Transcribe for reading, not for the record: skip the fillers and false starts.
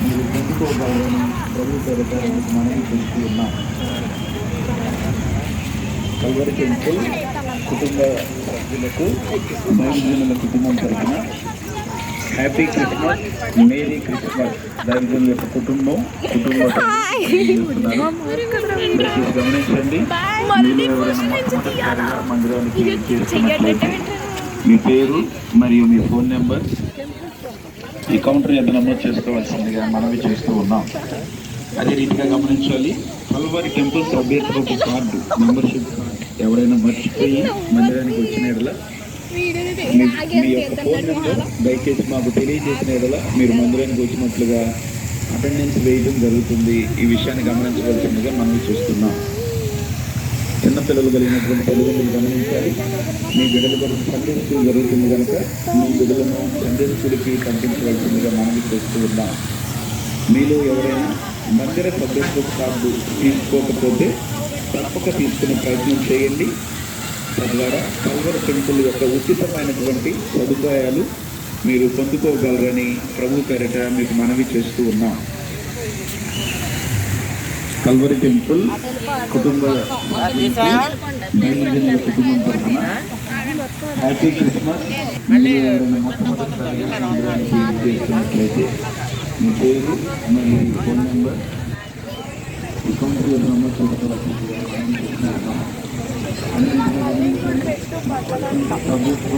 మీరు పొందుకోగలరని ప్రభు పేరిట మనవి చేస్తూ ఉన్నాం. కల్వరి టెంపుల్ కుటుంబ సభ్యులకు దైవజనుల కుటుంబం తరఫున హ్యాపీ క్రిస్మస్, మేరీ క్రిస్మస్. దైవజనుల యొక్క కుటుంబం గమనించండి. మీరు ఎవరైనా మొట్టమొదటిసారిగా మందిరానికి చేస్తున్నట్లయితే మీ పేరు మరియు మీ ఫోన్ నెంబర్ ఈ కౌంటర్ ఎంత నమోదు చేసుకోవాల్సిందిగా మనవి చేస్తూ ఉన్నాం. అదే రీతిగా గమనించాలి, కల్వరి టెంపుల్ సభ్యత్వపు కార్డు, మెంబర్షిప్ కార్డు ఎవరైనా మర్చిపోయి మందిరానికి వచ్చిన ఎడల మీ యొక్క ఫోన్ నెంబర్ దయచేసి మాకు తెలియజేసిన ఎడల మీరు మందిరానికి వచ్చినట్లుగా అటెండెన్స్ వేయడం జరుగుతుంది. ఈ విషయాన్ని గమనించవలసిందిగా మనం చూస్తున్నాం. చిన్న పిల్లలు కలిగినటువంటి తల్లిదండ్రులు గమనించాలి. మీ బిడ్డల కొరకు సండే స్కూల్ జరుగుతుంది కనుక మీ బిడ్డలను సండే స్కూల్కి పంపించవలసిందిగా మనవి చేస్తూ ఉన్నాం. మీలో ఎవరైనా మందిర సభ్యత్వ కార్డు తీసుకోకపోతే తప్పక తీసుకునే ప్రయత్నం చేయండి. తద్వారా కల్వరి టెంపుల్ యొక్క ఉచితమైనటువంటి సదుపాయాలు మీరు పొందుకోగలరని ప్రభు పేరిట మీకు మనవి చేస్తూ ఉన్నాం. కల్వరి టెంపుల్ కుటుంబ కుటుంబం తరఫున హ్యాపీ క్రిస్మస్. మొట్టమొదటిసారిగా చేస్తున్నట్లయితే మీ పేరు మరియు ఫోన్ నెంబర్ అకౌంట్ నమోదు చేసుకోవాల్సిందిగా ప్రభుత్వ